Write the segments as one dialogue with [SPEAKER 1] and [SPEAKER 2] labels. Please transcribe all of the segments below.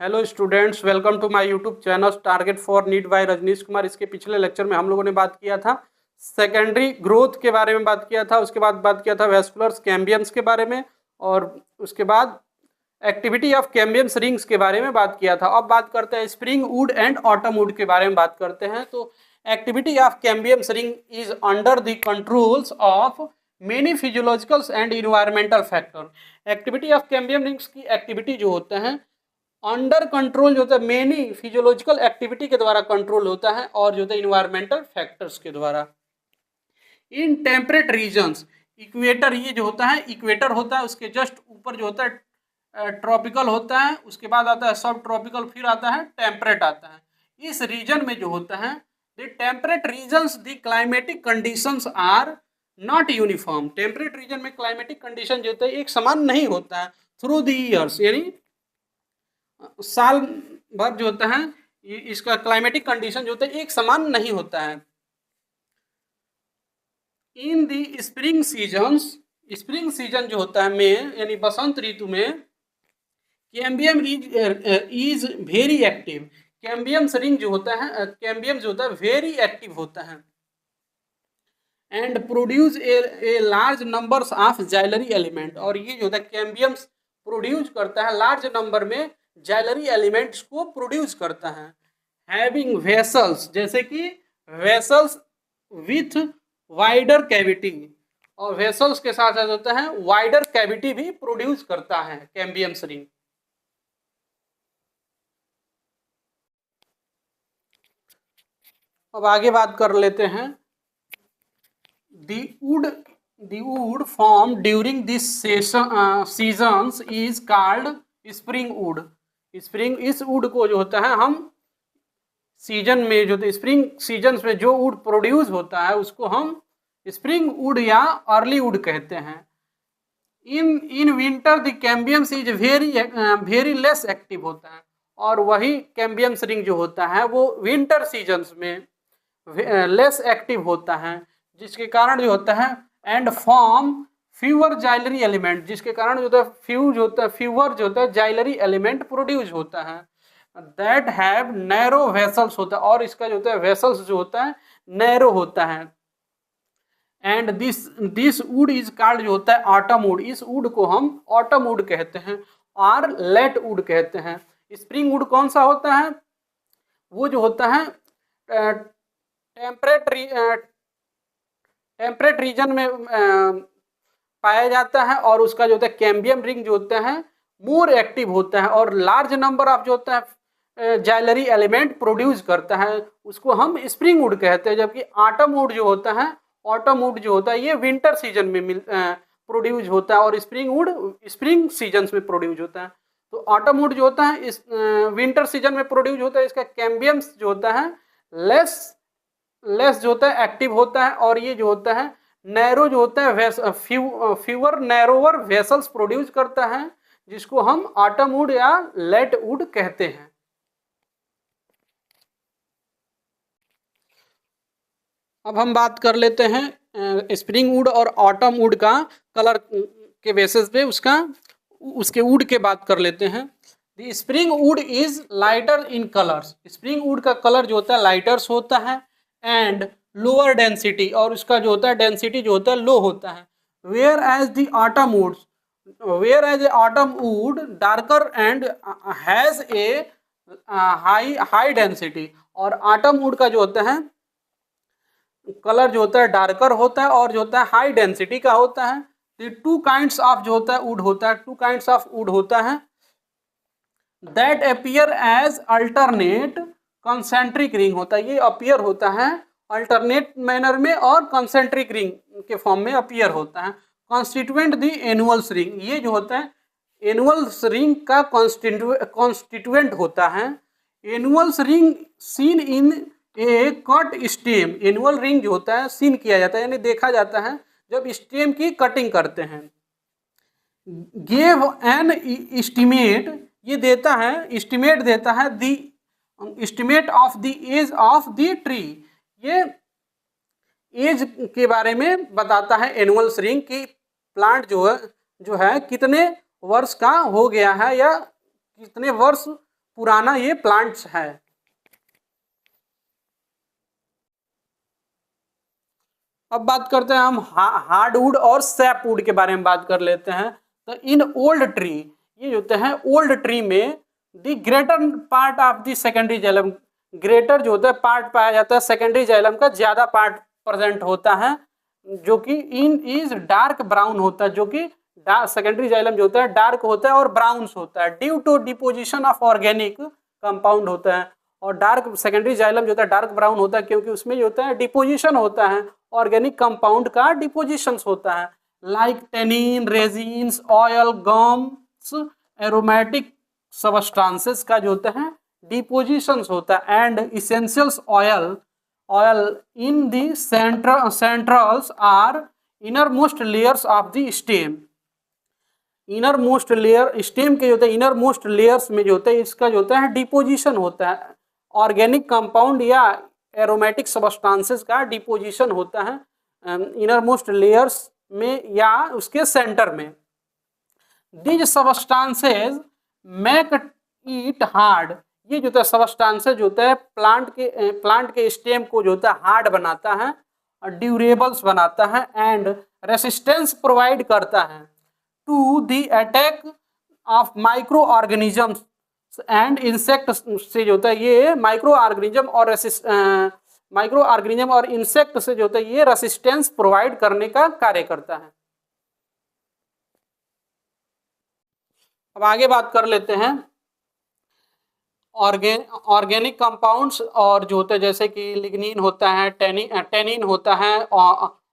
[SPEAKER 1] Hello students, welcome to my YouTube channel target for NEET by Rajnish Kumar. इसके पिछले lecture में हम लोगों ने बात किया था सेकेंडरी ग्रोथ के बारे में बात किया था, उसके बाद बात किया था वेस्कुलर कैम्बियम्स के बारे में, और उसके बाद एक्टिविटी ऑफ कैम्बियम्स रिंग्स के बारे में बात किया था। अब बात करते हैं spring wood and autumn wood के बारे में बात करते हैं। तो activity of cambiums ring is under the controls of many physiologicals and environmental factor. Activity of cambium rings की एक्टिविटी जो होते हैं अंडर कंट्रोल जो होता है मेनी फिजियोलॉजिकल एक्टिविटी के द्वारा कंट्रोल होता है, और जो होता है इन्वायरमेंटल फैक्टर्स के द्वारा। इन टेम्परेट रीजन्स, इक्वेटर, ये जो होता है इक्वेटर होता है, उसके जस्ट ऊपर जो होता है ट्रॉपिकल होता है, उसके बाद आता है सब ट्रॉपिकल, फिर आता है टेम्परेट आता है। इस रीजन में जो होता है the temperate regions the climatic conditions are not uniform. Temperate region में क्लाइमेटिक कंडीशन जो होता है एक समान नहीं होता है थ्रू द ईयर्स, यानी साल भर जो होता है इसका क्लाइमेटिक कंडीशन जो होता है एक समान नहीं होता है। इन दी स्प्रिंग सीजन्स, स्प्रिंग सीजन जो होता है में यानी बसंत ऋतु में cambium is very active. Cambium ring जो होता है कैम्बियम जो होता है वेरी एक्टिव होता है and produce a large numbers of xylary element. और ये जो होता है कैम्बियम प्रोड्यूस करता है लार्ज नंबर में जाइलरी एलिमेंट्स को प्रोड्यूस करता है। हैविंग वेसल्स, जैसे कि वेसल्स विथ वाइडर कैविटी, और वेसल्स के साथ साथ होता है वाइडर कैविटी भी प्रोड्यूस करता है कैम्बियम रिंग। अब आगे बात कर लेते हैं the wood formed during this seasons is called spring wood। Spring, इस वुड को जो होता है हम सीजन में जो स्प्रिंग सीजन्स में जो वुड प्रोड्यूस होता है उसको हम स्प्रिंग वुड या अर्ली वुड कहते हैं। In winter the cambiums is very less active होता है, और वही कैम्बियम्स रिंग जो होता है वो विंटर सीजन्स में लेस एक्टिव होता है, जिसके कारण जो होता है and form fewer xylary element, जिसके कारण जो होता है फ्यूअर जो होता है जाइलरी एलिमेंट प्रोड्यूस होता है। दैट हैव नैरो वेसल्स होता है, और इसका जो होता है वेसल्स जो होता है नैरो होता है। And this would is called जो होता है ऑटम वुड। इस वुड को हम ऑटम वुड कहते हैं और लेट वुड कहते हैं। स्प्रिंग वुड कौन सा होता है? वो जो होता है टेम्परेट रीजन में पाया जाता है, और उसका जो होता है कैम्बियम रिंग जो होता है मोर एक्टिव होता है और लार्ज नंबर ऑफ जो होता है जाइलरी एलिमेंट प्रोड्यूस करता है, उसको हम स्प्रिंग वुड कहते हैं। जबकि ऑटम वुड जो होता है, ऑटम वुड जो होता है ये विंटर सीजन में प्रोड्यूस होता है, और स्प्रिंग वुड स्प्रिंग सीजन्स में प्रोड्यूस होता है। तो ऑटम वुड जो होता है इस विंटर सीजन में प्रोड्यूस होता है। इसका कैम्बियम्स जो होता है लेस जो होता है एक्टिव होता है, और ये जो होता है नैरो जो होता है फ्यूअर नैरोवर वेसल्स प्रोड्यूस करता है, जिसको हम ऑटम वुड या लेट वुड कहते हैं। अब हम बात कर लेते हैं स्प्रिंग वुड और ऑटम वुड का कलर के बेसिस पे उसके वुड के बात कर लेते हैं। The spring would is lighter in colours. Spring would का कलर जो होता है लाइटर्स होता है एंड लोअर डेंसिटी, और उसका जो होता है डेंसिटी जो होता है लो होता है। Whereas the autumn wood darker and has a high density. और ऑटम वुड का जो होता है कलर जो होता है डार्कर होता है और जो होता है हाई डेंसिटी का होता है। टू काइंड्स ऑफ जो होता है वुड होता है, टू काइंड्स ऑफ वुड होता है that appear as alternate concentric ring होता है। ये अपीयर होता है अल्टरनेट मैनर में और कंसेंट्रिक रिंग के फॉर्म में अपीयर होता है। कॉन्स्टिट्यूएंट द एनुअल्स रिंग, ये जो होता है एनुअल्स रिंग का कॉन्स्टिट्यूएंट होता है। Annuals ring seen in A cut stem. Annual ring जो होता है सीन किया जाता है यानी देखा जाता है जब स्टेम की कटिंग करते हैं। गिव एन एस्टिमेट, ये देता है एस्टिमेट देता है the estimate of the age of the tree. ये एज के बारे में बताता है एनुअल रिंग की प्लांट जो है कितने वर्ष का हो गया है या कितने वर्ष पुराना ये प्लांट्स है। अब बात करते हैं हम हार्डवुड और सैपवुड के बारे में बात कर लेते हैं। तो इन ओल्ड ट्री, ये होते हैं ओल्ड ट्री में the greater part of the secondary xylem, greater जो होता है पार्ट पाया जाता है, सेकेंडरी जाइलम का ज्यादा पार्ट प्रेजेंट होता है, जो कि इन इज डार्क ब्राउन होता है, जो कि सेकेंडरी जाइलम जो होता है डार्क होता है और ब्राउन्स होता है due to deposition of organic compound होता है। और डार्क सेकेंडरी जाइलम जो होता है डार्क ब्राउन होता है क्योंकि उसमें जो होता है डिपोजिशन होता है, ऑर्गेनिक कंपाउंड का डिपोजिशन होता है, like tannin, resins, oil, gums, aromatic substances का जो होता है डिपोजिशन होता है, and essentials oil in the centrals are inner most layers of the stem. Inner most layer stem के जो होता है इनर मोस्ट लेयर्स में जो होता है इसका जो होता है डिपोजिशन होता है, ऑर्गेनिक कंपाउंड या एरोमेटिक सबस्टांसेस का डिपोजिशन होता है इनर मोस्ट लेयर्स में या उसके सेंटर में। These substances make it hard, ये जो होता है सबस्टांसेस जो होता है प्लांट के स्टेम को जो होता है हार्ड बनाता है, ड्यूरेबल्स बनाता है, एंड रेसिस्टेंस प्रोवाइड करता है to the attack of micro organisms and insect से जो होता है ये माइक्रो ऑर्गेनिज्म और इंसेक्ट से जो होता है ये रेसिस्टेंस प्रोवाइड करने का कार्य करता है। अब आगे बात कर लेते हैं ऑर्गेनिक कंपाउंड्स और जो होते हैं जैसे कि लिग्निन होता है, टेनिन होता है,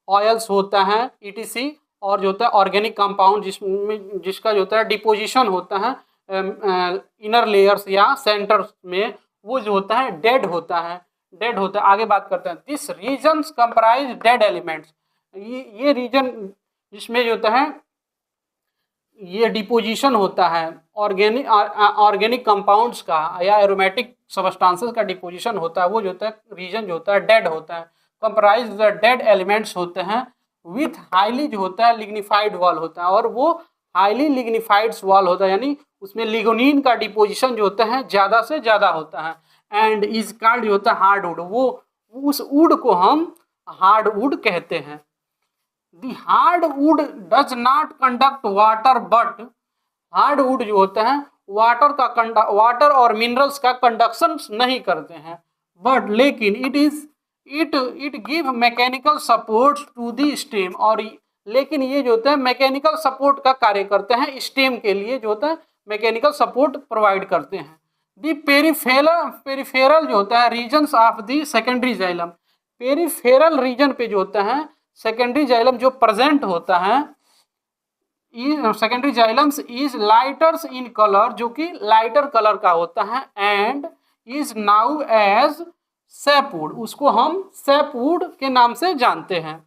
[SPEAKER 1] ऑयल्स होता है ETC, और जो होता है ऑर्गेनिक कंपाउंड जिसका जो होता है डिपोजिशन होता है इनर लेयर्स या सेंटर्स में, वो जो होता है डेड होता है। आगे बात करते हैं this regions comprise dead elements, ये रीजन जिसमें जो होता है ये डिपोजिशन होता है ऑर्गेनिक कंपाउंड्स का या एरोमेटिक सबस्टांसेस का डिपोजिशन होता है, वो जो होता है रीजन जो होता है डेड होता है। कंप्राइज द डेड एलिमेंट्स होते हैं विथ हाईली जो होता है लिग्निफाइड वॉल होता है, और वो हाईली लिग्निफाइड वॉल होता है, यानी उसमें लिग्निन का डिपोजिशन जो होता है ज़्यादा से ज़्यादा होता है, एंड इज कॉल्ड जो होता है हार्डवुड, वो उस वुड को हम हार्डवुड कहते हैं। The hardwood does not conduct water, but hardwood जो होता है वाटर और मिनरल्स का कंडक्शन नहीं करते हैं, बट लेकिन it give mechanical support to the stem, और लेकिन ये जो होता है मैकेनिकल सपोर्ट का कार्य करते हैं, स्टेम के लिए जो होता है मैकेनिकल सपोर्ट प्रोवाइड करते हैं। दी पेरिफेरल जो होता है regions of the secondary xylem, peripheral region पे जो होता है सेकेंडरी जाइलम जो प्रेजेंट होता है, secondary xylems is lighters in colour, जो कि लाइटर कलर का होता है, and is now as sapwood, उसको हम सैपवुड के नाम से जानते हैं,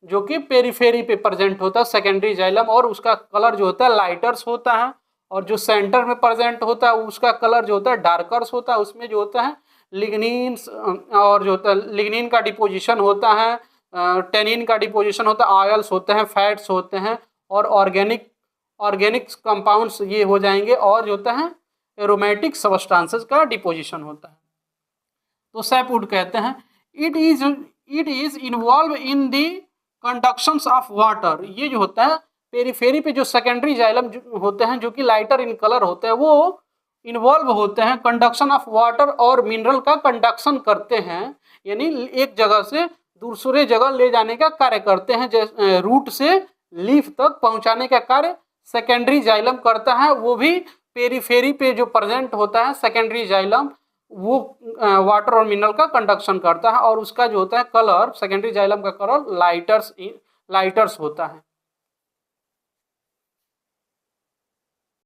[SPEAKER 1] जो कि पेरिफेरी पे प्रेजेंट होता है सेकेंडरी जाइलम, और उसका कलर जो होता है लाइटर्स होता है, और जो सेंटर में प्रेजेंट होता है उसका कलर जो होता है डार्कर्स होता है, उसमें जो होता है लिग्निन और जो होता है लिग्निन का डिपोजिशन होता है, टेनिन का डिपोजिशन होता है, ऑयल्स होते हैं, फैट्स होते हैं, और ऑर्गेनिक कंपाउंड्स ये हो जाएंगे, और जो होता है एरोमेटिक सबस्टांसेस का डिपोजिशन होता है, तो सैपवुड कहते हैं। It is involve in the conductions of water, ये जो होता है पेरिफेरी पे जो सेकेंडरी जाइलम होते हैं जो कि लाइटर इन कलर होते हैं, वो इन्वॉल्व होते हैं कंडक्शन ऑफ वाटर और मिनरल का कंडक्शन करते हैं, यानी एक जगह से दूसरे जगह ले जाने का कार्य करते हैं, जैसे रूट से लीफ तक पहुंचाने का कार्य सेकेंडरी जाइलम करता है, वो भी पेरिफेरी पे जो प्रेजेंट होता है सेकेंडरी जाइलम वो वाटर और मिनरल का कंडक्शन करता है, और उसका जो होता है कलर सेकेंडरी जाइलम का कलर लाइटर्स होता है।